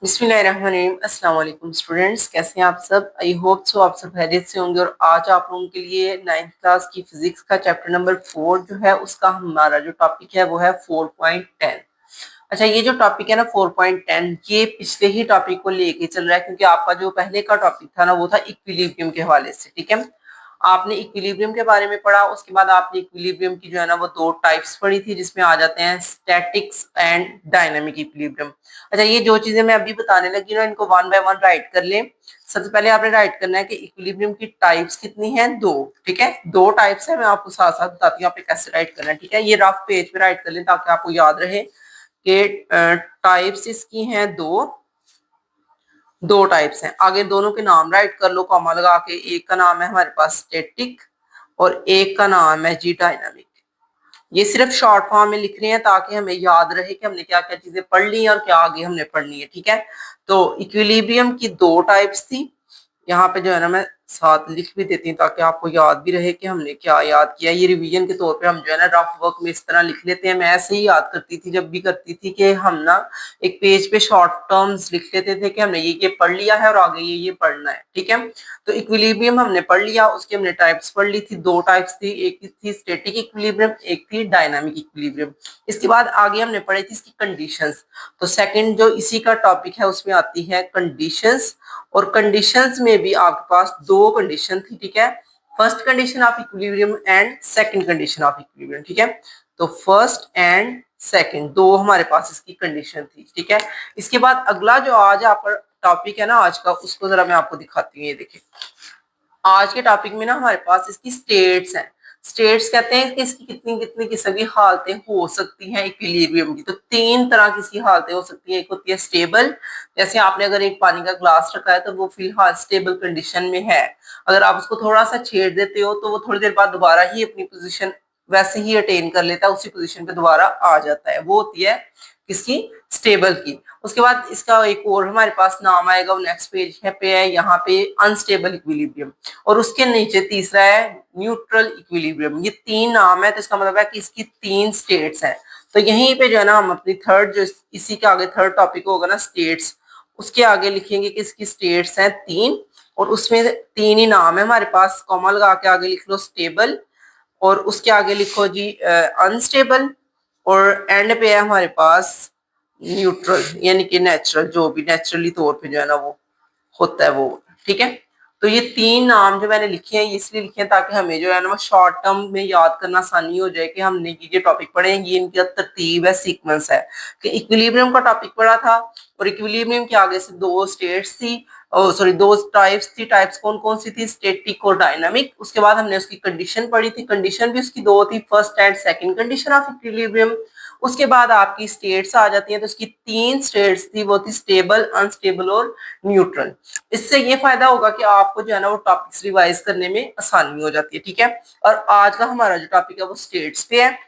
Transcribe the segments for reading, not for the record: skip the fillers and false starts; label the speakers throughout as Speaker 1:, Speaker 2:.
Speaker 1: बिस्मिल्लाहिर्रहमानिर्रहीम। अस्सलाम वालेकुम स्टूडेंट्स, कैसे हैं आप सब? आई होप सो आप सब खैरियत से होंगे। और आज आप लोगों के लिए 9th क्लास की फिजिक्स का चैप्टर नंबर 4 जो है उसका हमारा जो टॉपिक है वो है 4.10। अच्छा, ये जो टॉपिक है ना 4.10, ये पिछले ही टॉपिक को लेके चल रहा है क्योंकि आपका जो पहले का टॉपिक था ना वो था इक्विलिब्रियम के हवाले से। ठीक है, आपने इक्विलिब्रियम के बारे में पढ़ा, उसके बाद आपने इक्विलिब्रियम की जो है ना वो दो टाइप्स पढ़ी थी जिसमें आ जाते हैं स्टैटिक्स एंड डायनामिक इक्विलिब्रियम। अच्छा, ये जो चीजें मैं अभी बताने लगी ना इनको वन बाय वन राइट कर लें। सबसे पहले आपने राइट करना है कि इक्विलिब्रियम की टाइप्स कितनी हैं, दो। ठीक है, दो टाइप्स है, मैं आपको साथ साथ बताती हूँ आपने कैसे राइट करना है। ठीक है, ये रफ पेज पे राइट कर लें ताकि आपको याद रहे कि टाइप्स इसकी हैं दो। दो टाइप्स हैं, आगे दोनों के नाम राइट कर लो कॉमा लगा के। एक का नाम है हमारे पास स्टैटिक और एक का नाम है जी डायनामिक। ये सिर्फ शॉर्ट फॉर्म में लिख रहे हैं ताकि हमें याद रहे कि हमने क्या क्या चीजें पढ़ ली और क्या आगे हमने पढ़नी है। ठीक है, तो इक्विलिब्रियम की दो टाइप्स थी। यहाँ पे जो है ना मैं साथ लिख भी देती हूँ ताकि आपको याद भी रहे कि हमने क्या याद किया। ये रिवीजन के तौर पे हम जो है ना रफ वर्क में इस तरह लिख लेते हैं। मैं ऐसे ही याद करती थी जब भी करती थी कि हम ना एक पेज पे शॉर्ट टर्म्स लिख लेते थे कि हमने ये पढ़ लिया है और आगे ये पढ़ना है। ठीक है, तो इक्विलिब्रियम हमने पढ़ लिया, उसकी हमने टाइप्स पढ़ ली थी। दो टाइप्स थी, एक थी स्टैटिक इक्विलिब्रियम, एक थी डायनामिक इक्विलिब्रियम। इसके बाद आगे हमने पढ़ी थी इसकी कंडीशंस। तो सेकंड जो इसी का टॉपिक है उसमें आती है कंडीशंस। और कंडीशंस में भी आपके पास दो कंडीशन थी। ठीक है, first condition of equilibrium and second condition of equilibrium. ठीक है, तो फर्स्ट एंड सेकंड दो हमारे पास इसकी कंडीशन थी। ठीक है, इसके बाद अगला जो आज आपका टॉपिक है ना आज का, उसको जरा मैं आपको दिखाती हूँ। ये देखिए, आज के टॉपिक में ना हमारे पास इसकी स्टेट्स हैं। स्टेट्स कहते हैं कि इसकी कितनी कितनी किस्म की हालतें हो सकती हैं इक्विलिब्रियम की। तो तीन तरह की इसकी हालतें हो सकती हैं। एक होती है स्टेबल, जैसे आपने अगर एक पानी का ग्लास रखा है तो वो फिलहाल स्टेबल कंडीशन में है। अगर आप उसको थोड़ा सा छेड़ देते हो तो वो थोड़ी देर बाद दोबारा ही अपनी पोजीशन वैसे ही अटेन कर लेता है, उसी पोजीशन पे दोबारा आ जाता है। वो होती है किसकी? स्टेबल की। उसके बाद इसका एक और हमारे पास नाम आएगा, वो नेक्स्ट पेज पे है यहाँ पे, अनस्टेबल इक्विलिब्रियम। और उसके नीचे तीसरा है न्यूट्रल इक्विलिब्रियम। ये तीन नाम है, तो इसका मतलब है कि इसकी तीन स्टेट्स हैं। तो यहीं पे जो है ना हम अपनी थर्ड जो इसी के आगे थर्ड टॉपिक होगा ना स्टेट्स, उसके आगे लिखेंगे कि इसकी स्टेट्स हैं तीन। और उसमें तीन ही नाम है हमारे पास, कॉमा लगा के आगे लिख लो स्टेबल, और उसके आगे लिखो जी अनस्टेबल, और एंड पे है हमारे पास न्यूट्रल यानी कि नेचुरल, जो भी नेचुरली तौर पे जो है ना वो होता है वो। ठीक है, तो ये तीन नाम जो मैंने लिखे हैं ये इसलिए लिखे हैं ताकि हमें जो है ना वो शॉर्ट टर्म में याद करना आसानी हो जाए कि हमने ये टॉपिक पढ़े हैं, ये इनका तरतीब है, सीक्वेंस है। कि इक्विलिब्रियम का टॉपिक पढ़ा था और इक्विलिब्रियम के आगे से दो स्टेट्स थी, सॉरी दो टाइप्स थी। टाइप्स कौन कौन सी थी? स्टैटिक और डायनामिक। उसके बाद हमने उसकी कंडीशन पढ़ी थी, कंडीशन भी उसकी दो थी, first and second condition of equilibrium. उसके बाद आपकी स्टेट्स आ जाती हैं, तो उसकी तीन स्टेट्स थी, वो थी स्टेबल, अनस्टेबल और न्यूट्रल। इससे ये फायदा होगा कि आपको जो है ना वो टॉपिक्स रिवाइज करने में आसानी हो जाती है। ठीक है, और आज का हमारा जो टॉपिक है वो स्टेट्स पे है।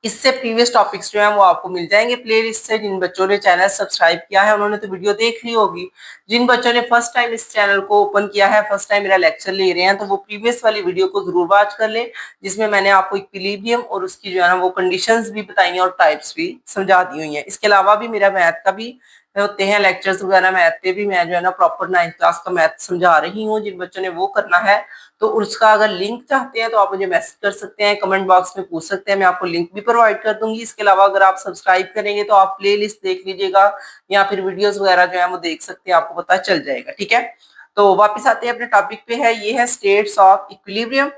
Speaker 1: इससे प्रीवियस टॉपिक्स जो हैं वो आपको मिल जाएंगे प्लेलिस्ट से। जिन बच्चों ने चैनल सब्सक्राइब किया है उन्होंने तो वीडियो देख ली होगी। जिन बच्चों ने फर्स्ट टाइम इस चैनल को ओपन किया है, फर्स्ट टाइम मेरा लेक्चर ले रहे हैं, तो वो प्रीवियस वाली वीडियो को जरूर वॉच कर लें, जिसमें मैंने आपको इक्विलिब्रियम और उसकी जो है ना वो कंडीशंस भी बताई हैं और टाइप्स भी समझा दी हुई हैं। इसके अलावा भी मेरा मैथ का भी होते हैं लेक्चर्स वगैरह, मैथ पे भी मैं जो है ना प्रॉपर 9th क्लास का मैथ समझा रही हूँ। जिन बच्चों ने वो करना है तो उसका अगर लिंक चाहते हैं तो आप मुझे मैसेज कर सकते हैं, कमेंट बॉक्स में पूछ सकते हैं, मैं आपको लिंक भी प्रोवाइड कर दूंगी। इसके अलावा अगर आप सब्सक्राइब करेंगे तो आप प्ले लिस्ट देख लीजिएगा या फिर वीडियोस वगैरह जो है वो देख सकते हैं, आपको पता चल जाएगा। ठीक है, तो वापस आते हैं अपने टॉपिक पे, है ये है स्टेट्स ऑफ इक्विलिब्रियम।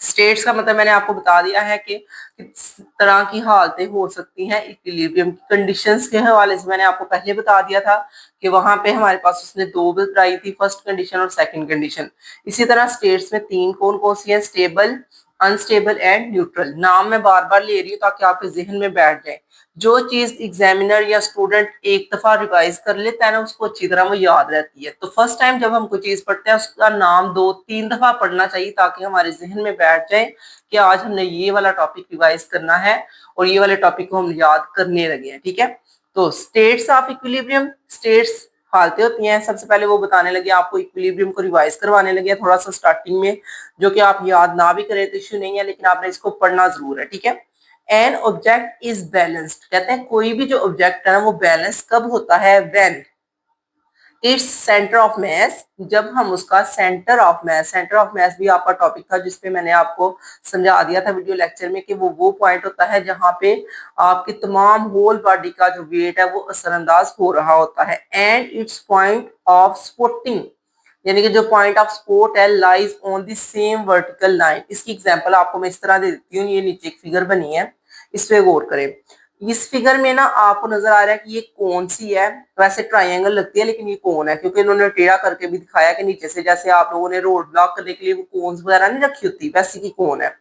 Speaker 1: स्टेट्स का मतलब मैंने आपको बता दिया है कि किस तरह की हालतें हो सकती हैं इक्विलिब्रियम की। कंडीशंस के हवाले से मैंने आपको पहले बता दिया था कि वहां पे हमारे पास उसने दो बताई थी, फर्स्ट कंडीशन और सेकंड कंडीशन। इसी तरह स्टेट्स में तीन कौन कौन सी हैं? Stable, unstable and neutral. नाम मैं बार बार ले रही हूँ ताकि आपके जहन में बैठ जाए। जो चीज एग्जामिनर या स्टूडेंट एक दफा रिवाइज कर लेता है ना उसको अच्छी तरह वो याद रहती है। तो फर्स्ट टाइम जब हम कोई चीज पढ़ते हैं उसका नाम दो तीन दफा पढ़ना चाहिए ताकि हमारे जहन में बैठ जाए कि आज हमने ये वाला टॉपिक रिवाइज करना है और ये वाले टॉपिक को हम याद करने लगे हैं। ठीक है, तो स्टेट्स ऑफ इक्विलिब्रियम, स्टेट्स हालतें होती हैं। सबसे पहले वो बताने लगे आपको, इक्विलिब्रियम को रिवाइज करवाने लगे थोड़ा सा स्टार्टिंग में, जो कि आप याद ना भी करें तो इश्यू नहीं है, लेकिन आपने इसको पढ़ना जरूर है। ठीक है, एन ऑब्जेक्ट इज बैलेंस्ड, कहते हैं कोई भी जो ऑब्जेक्ट है ना वो बैलेंस कब होता है? When its centre of mass, जब हम उसका सेंटर ऑफ मैस भी आपका टॉपिक था जिसपे मैंने आपको समझा दिया था वीडियो लेक्चर में कि वो पॉइंट होता है जहां पे आपकी तमाम होल बॉडी का जो वेट है वो असरअंदाज हो रहा होता है। And it's point of sporting, यानी कि जो पॉइंट ऑफ सपोर्ट है lies on the same vertical line. इसकी एग्जांपल आपको मैं इस तरह दे देती हूँ, ये नीचे एक फिगर बनी है, इस पे गौर करें। इस फिगर में ना आपको नजर आ रहा है कि ये कौन सी है, वैसे ट्राइंगल लगती है लेकिन ये कौन है, क्योंकि इन्होंने टेढ़ा करके भी दिखाया कि नीचे से जैसे आप लोगों ने रोड ब्लॉक करने के लिए वो कोन्स वगैरह नहीं रखी होती वैसी की कौन है।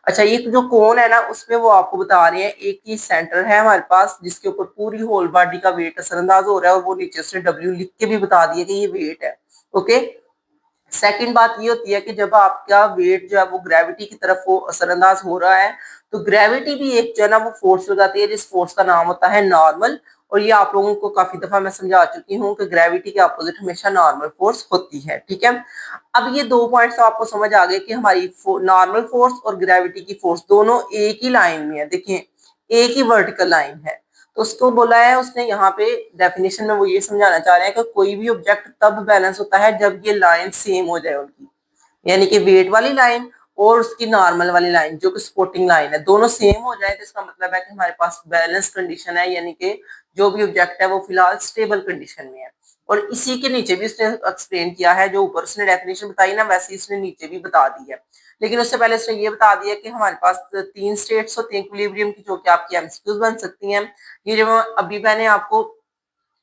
Speaker 1: अच्छा, ये जो कोन है ना उसमें वो आपको बता रहे हैं एक ही सेंटर है हमारे पास जिसके ऊपर पूरी होल बॉडी का वेट असरअंदाज हो रहा है, और वो नीचे से डब्ल्यू लिख के भी बता दिया कि ये वेट है। ओके। सेकंड बात ये होती है कि जब आपका वेट जो है वो ग्रेविटी की तरफ वो असरअंदाज हो रहा है, तो ग्रेविटी भी एक जो है ना वो फोर्स लगाती है जिस फोर्स का नाम होता है नॉर्मल। और ये आप लोगों को काफी दफा मैं समझा चुकी हूँ कि ग्रेविटी के अपोजिट हमेशा नॉर्मल फोर्स होती है। ठीक है। अब ये दो पॉइंट्स तो आपको समझ आ गए कि हमारी नॉर्मल फोर्स और ग्रेविटी की फोर्स दोनों एक ही लाइन में है। देखिए, एक ही वर्टिकल लाइन है। तो उसको बोला है उसने यहाँ पे डेफिनेशन में वो ये समझाना चाह रहे हैं कि कोई भी ऑब्जेक्ट तब बैलेंस होता है जब ये लाइन सेम हो जाए उनकी, यानी कि वेट वाली लाइन और उसकी नॉर्मल वाली लाइन जो कि सपोर्टिंग लाइन है दोनों सेम हो जाए, तो इसका मतलब है कि हमारे पास बैलेंस कंडीशन है, यानी कि जो भी ऑब्जेक्ट है वो फिलहाल स्टेबल कंडीशन में है। और इसी के नीचे भी उसने एक्सप्लेन किया है, जो ऊपर उसने डेफिनेशन बताई ना वैसे उसने नीचे भी बता दी है। लेकिन उससे पहले उसने ये बता दिया कि हमारे पास तीन स्टेट्स होती हैं इक्विलिब्रियम की जो कि आपकी एमसीक्यूज बन सकती हैं। ये जो अभी मैंने आपको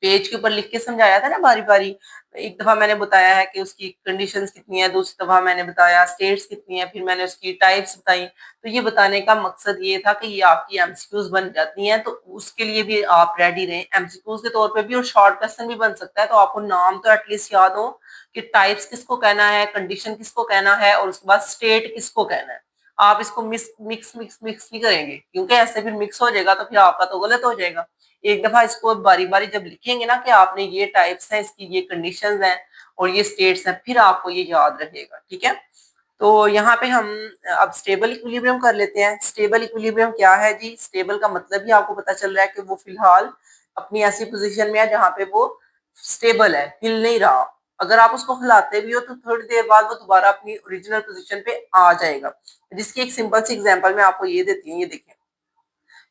Speaker 1: पेज के ऊपर लिख के समझाया था ना बारी बारी, एक दफा मैंने बताया है कि उसकी कंडीशंस कितनी है, दूसरी दफा मैंने बताया स्टेट्स कितनी है, फिर मैंने उसकी टाइप्स बताई। तो ये बताने का मकसद ये था कि ये आपकी एमसीक्यूज बन जाती हैं, तो उसके लिए भी आप रेडी रहें एमसीक्यूज के तौर पे भी, और शॉर्ट क्वेश्चन भी बन सकता है। तो आपको नाम तो एटलीस्ट याद हो कि टाइप्स किसको कहना है, कंडीशन किसको कहना है, और उसके बाद स्टेट किसको कहना है। आप इसको मिक्स मिक्स मिक्स मिक्स नहीं करेंगे, क्योंकि ऐसे फिर मिक्स हो जाएगा तो फिर आपका तो गलत हो जाएगा। एक दफा इसको बारी बारी जब लिखेंगे ना कि आपने ये टाइप्स हैं, इसकी ये कंडीशंस हैं और ये स्टेट्स हैं, फिर आपको ये याद रहेगा। ठीक है। तो यहाँ पे हम अब स्टेबल इक्विलिब्रियम कर लेते हैं। स्टेबल इक्विलिब्रियम क्या है जी? स्टेबल का मतलब ही आपको पता चल रहा है कि वो फिलहाल अपनी ऐसी पोजीशन में है जहाँ पे वो स्टेबल है, हिल नहीं रहा। अगर आप उसको हिलाते भी हो तो थोड़ी देर बाद वो दोबारा अपनी ओरिजिनल पोजीशन पे आ जाएगा। जिसकी एक सिंपल सी एग्जांपल मैं आपको ये देती हूँ। ये देखिए,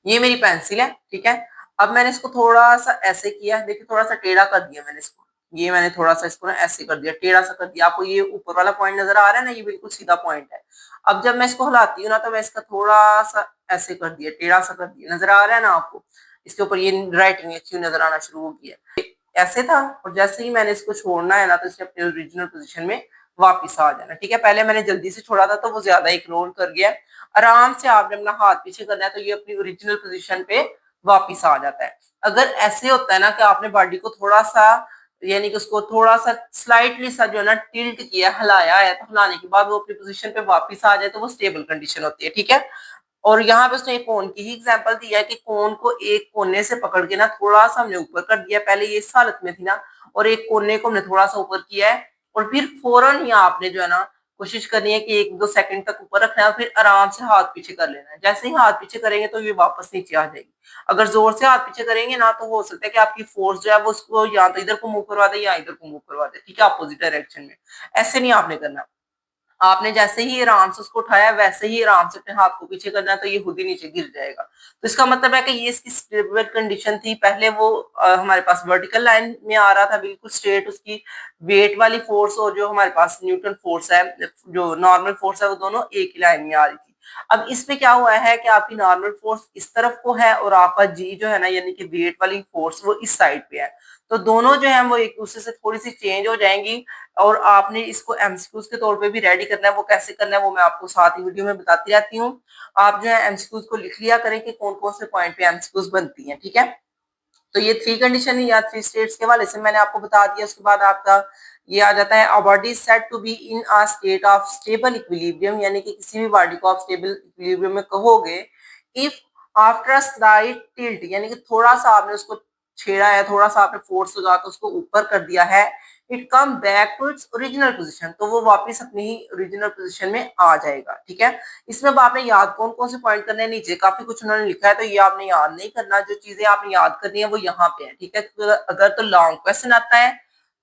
Speaker 1: ये मेरी पेंसिल है। ठीक है। अब मैंने इसको थोड़ा सा ऐसे किया, देखिए थोड़ा सा टेढ़ा कर दिया मैंने इसको, ये मैंने थोड़ा सा इसको ना ऐसे कर दिया, टेढ़ा सा कर दिया। आपको ये ऊपर वाला पॉइंट नजर आ रहा है ना, ये बिल्कुल सीधा पॉइंट है। अब जब मैं इसको हिलाती हूँ ना तो मैं इसका थोड़ा सा ऐसे कर दिया, टेढ़ा सा कर दिया, नजर आ रहा है ना आपको? इसके ऊपर ये राइटिंग क्यों नजर आना शुरू हो गया, ऐसे था। और जैसे ही मैंने इसको छोड़ना है ना तो इसने अपने ओरिजिनल पोजीशन में वापस आ जाना। ठीक है। पहले मैंने जल्दी से छोड़ा था तो वो ज्यादा एक रोल कर गया। आराम से आपने अपना हाथ पीछे करना है तो ये अपनी ओरिजिनल पोजीशन पे वापस आ जाता है। अगर ऐसे होता है ना कि आपने बॉडी को थोड़ा सा, यानी कि उसको थोड़ा सा स्लाइटली सा जो है ना टिल्ट किया, हिलाया है, तो हिलाने के बाद वो अपनी पोजीशन पे वापस आ जाए तो वो स्टेबल कंडीशन होती है। ठीक है। और यहाँ पे उसने एक कोन की ही एग्जांपल दिया है कि कोन को एक कोने से पकड़ के ना थोड़ा सा हमने ऊपर कर दिया, पहले ये इस हालत में थी ना, और एक कोने को हमने थोड़ा सा ऊपर किया है, और फिर फौरन ही आपने जो है ना कोशिश करनी है कि एक दो सेकंड तक ऊपर रखना है और फिर आराम से हाथ पीछे कर लेना है। जैसे ही हाथ पीछे करेंगे तो ये वापस नीचे आ जाएगी। अगर जोर से हाथ पीछे करेंगे ना तो हो सकता है कि आपकी फोर्स जो है वो उसको या तो इधर को मूव करवा दे या इधर को मूव करवा दे। ठीक है, अपोजिट डायरेक्शन में। ऐसे नहीं आपने करना। आपने जैसे ही आराम से उसको उठाया वैसे ही आराम से अपने हाथ को पीछे करना है तो ये खुद ही नीचे गिर जाएगा। तो इसका मतलब है कि ये इसकी स्टेबल कंडीशन थी। पहले वो हमारे पास वर्टिकल लाइन में आ रहा था बिल्कुल स्ट्रेट, उसकी वेट वाली फोर्स और जो हमारे पास न्यूटन फोर्स है, जो नॉर्मल फोर्स है, वो दोनों एक ही लाइन में आ रही थी। अब इसमें क्या हुआ है कि आपकी नॉर्मल फोर्स इस तरफ को है और आपका जी जो है ना, यानी कि वेट वाली फोर्स, वो इस साइड पे है। तो दोनों जो है वो एक दूसरे से थोड़ी सी चेंज हो जाएंगी। और आपने इसको एमसीक्यूज के तौर पे भी रेडी करना है। वो कैसे करना है वो मैं आपको साथ ही वीडियो में बताती रहती हूँ। आप जो है एमसीक्यूज को लिख लिया करें कि कौन कौन से पॉइंट पे एमसीक्यूज बनती हैं। ठीक है। तो ये थ्री कंडीशन या थ्री स्टेट्स के हवाले से मैंने आपको बता दिया। उसके बाद आपका ये आ जाता है, a body is said to be in a state of stable equilibrium, यानी कि किसी भी बॉडी को आप स्टेबल इक्विलिब्रियम में कहोगे if after a slight tilt, यानी कि थोड़ा सा आपने उसको छेड़ा है, थोड़ा सा आपने फोर्स लगा के उसको ऊपर कर दिया है, it come back to its original position, तो वो वापस अपनी ही ओरिजिनल पोजीशन में आ जाएगा। ठीक है। इसमें अब आपने याद कौन कौन से पॉइंट करने हैं, नीचे काफी कुछ उन्होंने लिखा है तो ये आपने याद नहीं करना। जो चीजें आपने याद करनी है वो यहाँ पे है। ठीक है। तो अगर तो लॉन्ग क्वेश्चन आता है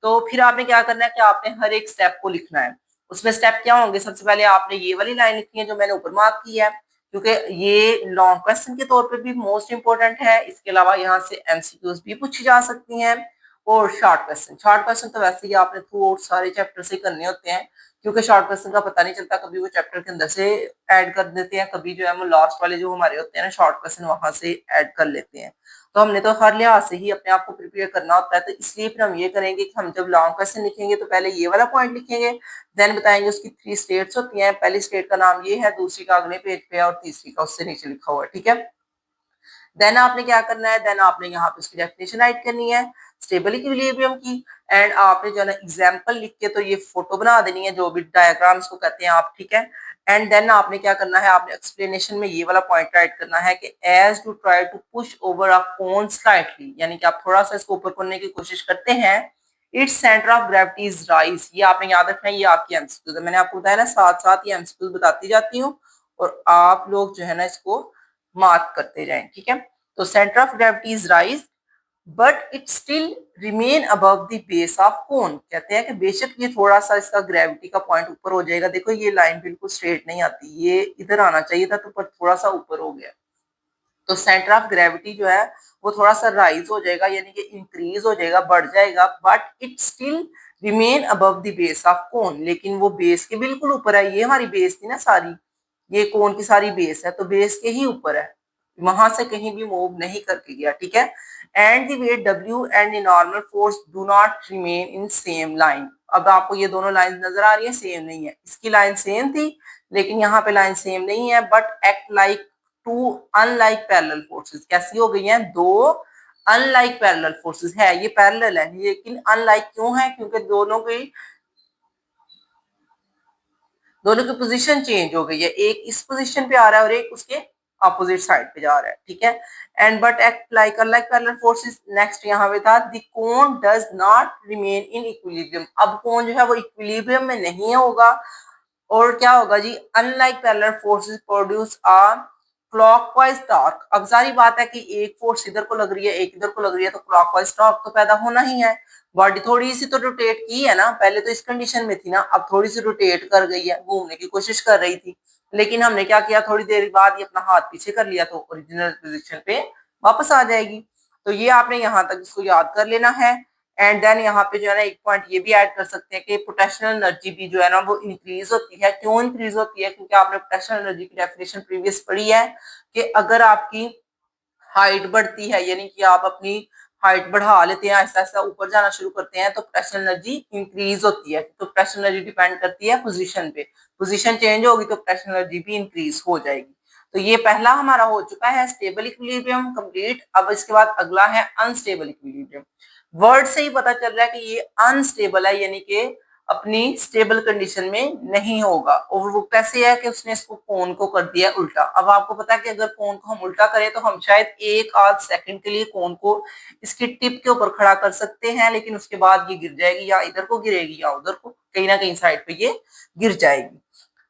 Speaker 1: तो फिर आपने क्या करना है कि आपने हर एक स्टेप को लिखना है। उसमें स्टेप क्या होंगे, सबसे पहले आपने ये वाली लाइन लिखनी है जो मैंने ऊपर मार्क की है, क्योंकि ये लॉन्ग क्वेश्चन के तौर पे भी मोस्ट इंपोर्टेंट है। इसके अलावा यहाँ से एमसीक्यूज भी पूछी जा सकती हैं। और शॉर्ट क्वेश्चन तो वैसे ही आपने थ्रू आउट सारे चैप्टर से करने होते हैं, क्योंकि शॉर्ट क्वेश्चन का पता नहीं चलता, कभी वो चैप्टर के अंदर से ऐड कर देते हैं, कभी जो है वो लास्ट वाले जो हमारे होते हैं ना शॉर्ट क्वेश्चन वहां से ऐड कर लेते हैं। तो हमने तो हर लिहाज से ही अपने आप को प्रिपेयर करना होता है, तो इसलिए फिर हम ये करेंगे कि हम जब लॉन्ग क्वेश्चन लिखेंगे तो पहले ये वाला पॉइंट लिखेंगे, देन बताएंगे उसकी 3 स्टेट्स होती हैं। पहली स्टेट का नाम ये है, दूसरी का अगले पेज पे है और तीसरी का उससे नीचे लिखा हुआ है, ठीक है। देन आपने क्या करना है, देन आपने यहाँ पे उसकी डेफिनेशन राइट करनी है स्टेबल इक्विलिब्रियम की। एंड आपने जो है ना एग्जाम्पल लिख के तो ये फोटो बना देनी है, जो भी डायग्राम्स को कहते हैं आप, ठीक है। एंड देन आपने क्या करना है, आपने एक्सप्लेनेशन में ये वाला पॉइंट राइट करना है कि as to try to push over a cone slightly, यानी कि आप थोड़ा सा इसको ऊपर करने की कोशिश करते हैं, its centre of gravity is rise. ये आपने याद रखना है, ये आपकी एमसीक्यू है। मैंने आपको बताया ना, साथ साथ ये एमसीक्यू बताती जाती हूँ और आप लोग जो है ना इसको मार्क करते जाएं, ठीक है। तो centre of gravity is rise but it still remain above the base of cone. कहते हैं कि बेशक ये थोड़ा सा इसका ग्रेविटी का पॉइंट ऊपर हो जाएगा। देखो ये लाइन बिल्कुल स्ट्रेट नहीं आती, ये इधर आना चाहिए था तो पर थोड़ा सा ऊपर हो गया। तो सेंटर ऑफ ग्रेविटी जो है वो थोड़ा सा राइज हो जाएगा, यानी कि इंक्रीज हो जाएगा, बढ़ जाएगा, but it still remain above the base of cone. लेकिन वो बेस के बिल्कुल ऊपर है। ये हमारी बेस थी ना सारी, ये कोन की सारी बेस है, तो बेस के ही ऊपर है, वहां से कहीं भी मूव नहीं करके गया, ठीक है। And the weight W and the normal force do not remain in same line. अब आपको ये दोनों लाइन नजर आ रही है, सेम नहीं है। इसकी लाइन सेम थी लेकिन यहाँ पे लाइन सेम नहीं है, but act like two unlike parallel forces. कैसी हो गई हैं, दो अनलाइक पैरेलल फोर्सेस है। ये पैरेलल है लेकिन अनलाइक क्यों है, क्योंकि दोनों की पोजीशन चेंज हो गई है। एक इस पोजीशन पे आ रहा है और एक उसके अपोजिट साइड पे जा रहा है, ठीक है। And but act like unlike parallel forces. Next यहाँ पे था the cone does not remain in equilibrium. अब कोन जो है वो इक्विलिब्रियम में नहीं होगा और क्या होगा जी, unlike parallel forces produce a clockwise torque. अब सारी बात है कि एक फोर्स इधर को लग रही है एक इधर को लग रही है, तो क्लॉकवाइज टॉर्क तो पैदा होना ही है। बॉडी थोड़ी सी तो रोटेट की है ना, पहले तो इस कंडीशन में थी ना, अब थोड़ी सी रोटेट कर गई है, घूमने की कोशिश कर रही थी, लेकिन हमने क्या किया, थोड़ी देर बाद ये अपना हाथ पीछे कर लिया तो ओरिजिनल पोजीशन पे वापस आ जाएगी। तो ये आपने यहाँ तक इसको याद कर लेना है। एंड देन यहाँ पे जो है ना एक पॉइंट ये भी ऐड कर सकते हैं कि पोटेंशियल एनर्जी भी जो है ना वो इंक्रीज होती है। क्यों इंक्रीज होती है, क्योंकि आपने पोटेंशियल एनर्जी की डेफिनेशन प्रीवियस पढ़ी है कि अगर आपकी हाइट बढ़ती है, यानी कि आप अपनी हाइट बढ़ा लेते हैं, ऐसा ऐसा ऊपर जाना शुरू करते हैं, तो पोटेंशियल एनर्जी इंक्रीज होती है। तो पोटेंशियल एनर्जी डिपेंड करती है पोजीशन पे, पोजीशन चेंज होगी तो पोटेंशियल एनर्जी भी इंक्रीज हो जाएगी। तो ये पहला हमारा हो चुका है स्टेबल इक्विलिब्रियम कंप्लीट। अब इसके बाद अगला है अनस्टेबल इक्विलिब्रियम। वर्ड से ही पता चल रहा है कि ये अनस्टेबल है, यानी कि अपनी स्टेबल कंडीशन में नहीं होगा। और वो कैसे है कि उसने इसको कोन को कर दिया उल्टा। अब आपको पता है कि अगर कोन को हम उल्टा करें तो हम शायद एक आध सेकंड के लिए कोन को इसकी टिप के ऊपर खड़ा कर सकते हैं, लेकिन उसके बाद ये गिर जाएगी, या इधर को गिरेगी या उधर को, कहीं ना कहीं साइड पे ये गिर जाएगी।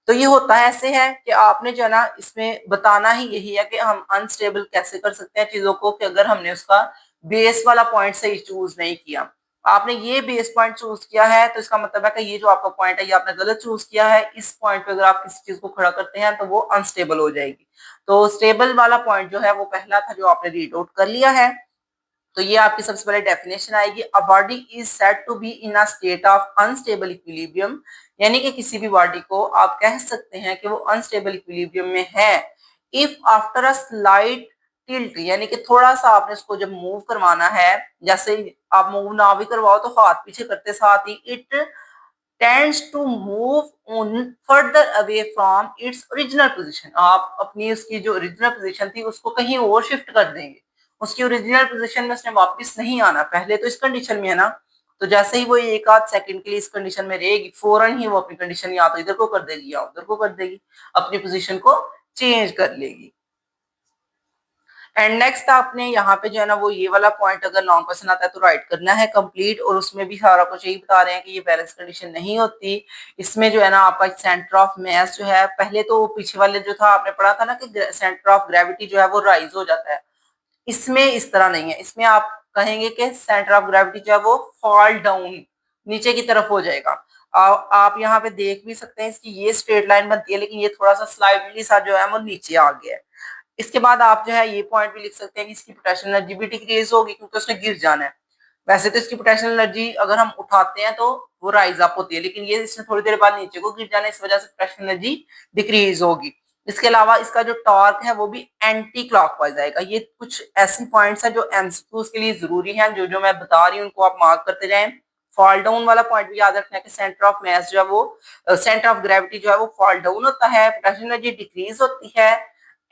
Speaker 1: तो ये होता है ऐसे है कि आपने जो है ना इसमें बताना ही यही है कि हम अनस्टेबल कैसे कर सकते हैं चीजों को, कि अगर हमने उसका बेस वाला पॉइंट सही चूज नहीं किया। आपने ये बेस पॉइंट चूज किया है तो इसका मतलब है कि ये जो आपका पॉइंट है ये आपने गलत चूज किया है। इस पॉइंट पे अगर आप किसी चीज को खड़ा करते हैं तो वो अनस्टेबल हो जाएगी। तो स्टेबल वाला पॉइंट जो है वो पहला था जो आपने रीड आउट कर लिया है। तो ये आपकी सबसे पहले डेफिनेशन आएगी, a body is said to be in a state of unstable equilibrium. यानी कि किसी भी बॉडी को आप कह सकते हैं कि वो अनस्टेबल इक्विलिब्रियम में है if after a slight tilt, यानी कि थोड़ा सा आपने इसको जब मूव करवाना है, जैसे आप मूव ना भी करवाओ तो हाथ पीछे करते साथ ही it tends to move on further away from its original position. आप अपनी उसकी जो ओरिजिनल पोजीशन थी उसको कहीं और शिफ्ट कर देंगे, उसकी ओरिजिनल पोजीशन में उसने वापस नहीं आना। पहले तो इस कंडीशन में है ना, तो जैसे ही वो एक आध सेकंड के लिए इस कंडीशन में रहेगी, फौरन ही वो अपनी कंडीशन या तो इधर को कर देगी या उधर को कर देगी, अपनी पोजीशन को चेंज कर लेगी। एंड नेक्स्ट आपने यहाँ पे जो है ना वो ये वाला पॉइंट अगर लॉन्ग क्वेश्चन आता है तो राइट करना है कंप्लीट। और उसमें भी सारा कुछ यही बता रहे हैं कि ये बैलेंस कंडीशन नहीं होती। इसमें जो है ना आपका सेंटर ऑफ मास जो है, पहले तो पीछे वाले जो था आपने पढ़ा था ना कि सेंटर ऑफ ग्रेविटी जो है वो राइज हो जाता है, इसमें इस तरह नहीं है। इसमें आप कहेंगे कि सेंटर ऑफ ग्रेविटी जो है वो फॉल डाउन नीचे की तरफ हो जाएगा। आप यहाँ पे देख भी सकते हैं इसकी ये स्ट्रेट लाइन बनती है, लेकिन ये थोड़ा सा स्लाइडली सा जो है वो नीचे आ गया है। इसके बाद आप जो है ये पॉइंट भी लिख सकते हैं कि इसकी पोटेंशियल एनर्जी भी डिक्रीज होगी क्योंकि उसने गिर जाना है। वैसे तो इसकी पोटेंशियल एनर्जी अगर हम उठाते हैं तो वो राइज अप होती है, लेकिन ये इसने थोड़ी देर बाद नीचे को गिर जाना है, इस वजह से पोटेंशियल एनर्जी डिक्रीज होगी। इसके अलावा इसका जो टॉर्क है वो भी एंटी क्लॉकवाइज आएगा। ये कुछ ऐसी पॉइंट्स हैं जो एमसीक्यूज के लिए जरूरी हैं, जो जो मैं बता रही हूँ उनको आप मार्क करते जाएं। फॉल डाउन वाला पॉइंट भी याद रखना है कि सेंटर ऑफ मास जो है वो सेंटर ऑफ ग्रेविटी जो है वो फॉल डाउन होता है, पोटेंशियल एनर्जी डिक्रीज होती है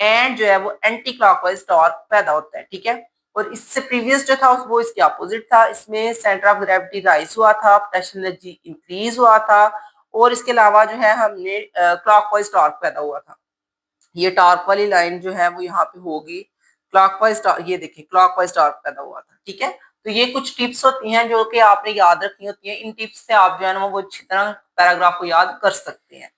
Speaker 1: एंड जो है वो एंटी क्लॉकवाइज टॉर्क पैदा होता है। ठीक है, और इससे प्रीवियस जो था वो इसके अपोजिट था, इसमें सेंटर ऑफ ग्रेविटी राइज हुआ था, पोटेंशियल एनर्जी इंक्रीज हुआ था और इसके अलावा जो है हमने क्लॉकवाइज टॉर्क पैदा हुआ था। ये टॉर्क वाली लाइन जो है वो यहाँ पे होगी क्लॉकवाइज टॉर्क, ये देखिए क्लॉकवाइज टॉर्क पैदा हुआ था। ठीक है, तो ये कुछ टिप्स होती हैं जो कि आपने याद रखनी होती हैं। इन टिप्स से आप जो है ना वो अच्छी तरह पैराग्राफ को याद कर सकते हैं।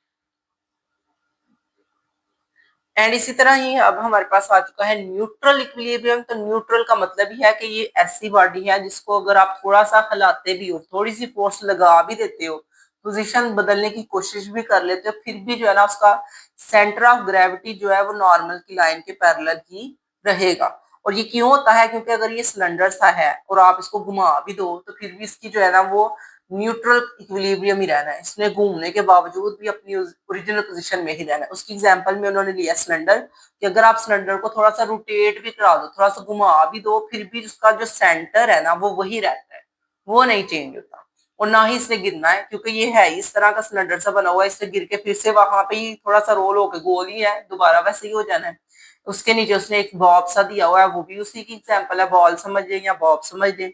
Speaker 1: एंड इसी तरह ही अब हमारे पास आ चुका है न्यूट्रल इक्विलिब्रियम। तो न्यूट्रल का मतलब ही है कि ये ऐसी बॉडी है जिसको अगर आप थोड़ा सा हिलाते भी हो, थोड़ी सी फोर्स लगा भी देते हो, पोजीशन बदलने की कोशिश भी कर लेते हो, फिर भी जो है ना उसका सेंटर ऑफ ग्रेविटी जो है वो नॉर्मल की लाइन के पैरेलल ही रहेगा। और ये क्यों होता है? क्योंकि अगर ये सिलेंडर सा है और आप इसको घुमा भी दो तो फिर भी इसकी जो है ना वो न्यूट्रल इक्विलिब्रियम ही रहना है, इसने घूमने के बावजूद भी अपनी ओरिजिनल पोजीशन में ही रहना है। उसकी एग्जांपल में उन्होंने लिया सिलेंडर, कि अगर आप सिलेंडर को थोड़ा सा रोटेट भी करा दो, थोड़ा सा घुमा भी दो, फिर भी उसका जो सेंटर है ना वो वही रहता है, वो नहीं चेंज होता। और ना ही इसने गिरना है, क्योंकि ये है इस तरह का सिलेंडर सा बना हुआ है, इससे गिर के फिर से वहां पे ही थोड़ा सा रोल होकर गोल ही है, दोबारा वैसे ही हो जाना है। उसके नीचे उसने एक बॉब सा दिया हुआ है, वो भी उसी की एग्जाम्पल है, बॉल समझ लें या बॉब समझ लें।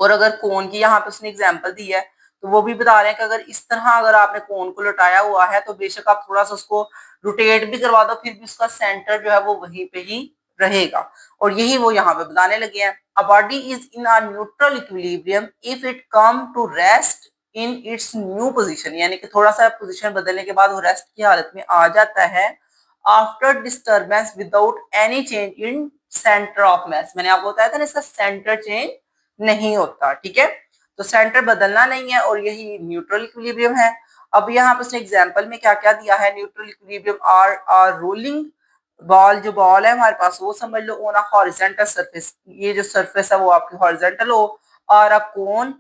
Speaker 1: और अगर कोन की यहाँ पे उसने एग्जाम्पल दी है तो वो भी बता रहे हैं कि अगर इस तरह अगर आपने कोन को लौटाया हुआ है तो बेशक आप थोड़ा सा उसको रोटेट भी करवा दो, फिर भी उसका सेंटर जो है वो वहीं पे ही रहेगा। और यही वो यहाँ पे बताने लगे हैं। A body is in a neutral equilibrium if it come to rest in its new position, यानी कि थोड़ा सा पोजीशन बदलने के बाद वो रेस्ट की हालत में आ जाता है after disturbance without any change in centre of मास। मैंने आपको बताया था ना इसका सेंटर चेंज नहीं होता। ठीक है, तो सेंटर बदलना नहीं है और यही न्यूट्रल इक्विलिब्रियम है। अब यहाँ पर उसने एग्जांपल में क्या क्या दिया है, neutral equilibrium or rolling ball, जो बॉल है हमारे पास वो समझ लो ऑन अ हॉरिजॉन्टल सरफेस, ये जो सरफेस है वो आपकी हॉरिजॉन्टल हो, और अ कोन,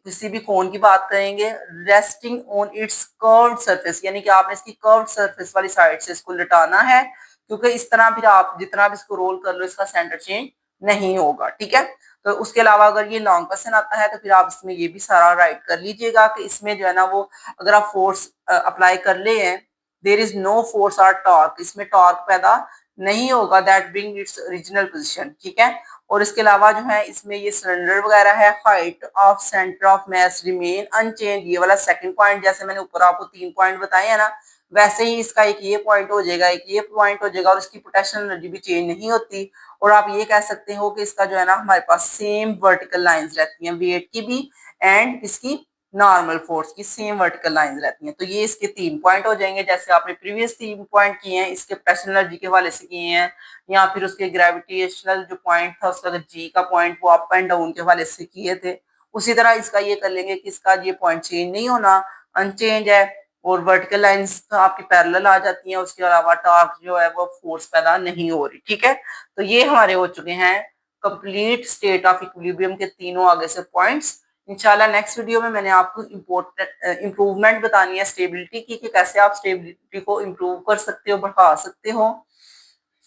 Speaker 1: किसी भी कोन की बात करेंगे, resting on it's curved surface, यानी कि आपने इसकी कर्व्ड सरफेस वाली साइड से इसको लटाना है, क्योंकि इस तरह फिर आप जितना भी इसको रोल कर लो इसका सेंटर चेंज नहीं होगा। ठीक है, तो उसके अलावा अगर ये लॉन्ग क्वेश्चन आता है तो फिर आप इसमें ये भी सारा राइट कर लीजिएगा कि इसमें जो है ना वो अगर आप फोर्स अप्लाई कर ले हैं, देर इज नो फोर्स और टॉर्क, इसमें टॉर्क पैदा नहीं होगा, that bring it's original position. ठीक है, और इसके अलावा जो है इसमें ये सिलेंडर वगैरह है, height of centre of mass remain unchange, ये वाला सेकंड पॉइंट, जैसे मैंने ऊपर आपको 3 पॉइंट बताए हैं ना, वैसे ही इसका एक ये पॉइंट हो जाएगा, एक ये पॉइंट हो जाएगा, और इसकी पोटेंशियल एनर्जी भी चेंज नहीं होती। और आप ये कह सकते हो कि इसका जो है ना हमारे पास सेम वर्टिकल लाइंस रहती हैं, वेट की भी एंड इसकी नॉर्मल फोर्स की सेम वर्टिकल लाइंस रहती हैं। तो ये इसके 3 पॉइंट हो जाएंगे, जैसे आपने प्रीवियस 3 पॉइंट किए हैं इसके पोटेंशियल एनर्जी के हवाले से किए हैं, या फिर उसके ग्रेविटेशनल जो पॉइंट था उसका जी का पॉइंट वो अप एंड डाउन के हवाले से किए थे, उसी तरह इसका ये कर लेंगे कि इसका ये पॉइंट चेंज नहीं होना, अनचेंज है, और वर्टिकल लाइंस आपकी पैरेलल आ जाती हैं, उसके अलावा टॉर्क जो है वो फोर्स पैदा नहीं हो रही। ठीक है, तो ये हमारे हो चुके हैं कंप्लीट स्टेट ऑफ इक्विलिब्रियम के तीनों आगे से पॉइंट्स। इंशाल्लाह नेक्स्ट वीडियो में मैंने आपको इम्प्रूवमेंट बतानी है स्टेबिलिटी की, कि कैसे आप स्टेबिलिटी को इम्प्रूव कर सकते हो, बढ़ा सकते हो।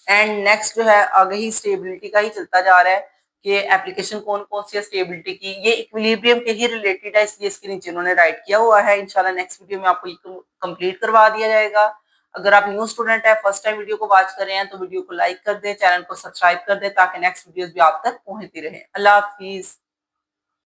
Speaker 1: एंड नेक्स्ट जो है आगे ही स्टेबिलिटी का ही चलता जा रहा है कि एप्लीकेशन कौन कौन सी है स्टेबिलिटी की, ये इक्विलिब्रियम के ही रिलेटेड है, इसलिए इसके नीचे उन्होंने राइट किया हुआ है। इंशाल्लाह नेक्स्ट वीडियो में आपको कंप्लीट करवा दिया जाएगा। अगर आप न्यू स्टूडेंट है, फर्स्ट टाइम वीडियो को वॉच कर रहे हैं, तो वीडियो को लाइक कर दें, चैनल को सब्सक्राइब कर दें, ताकि नेक्स्ट वीडियोस भी आप तक पहुंचती रहे। अल्लाह हाफिज।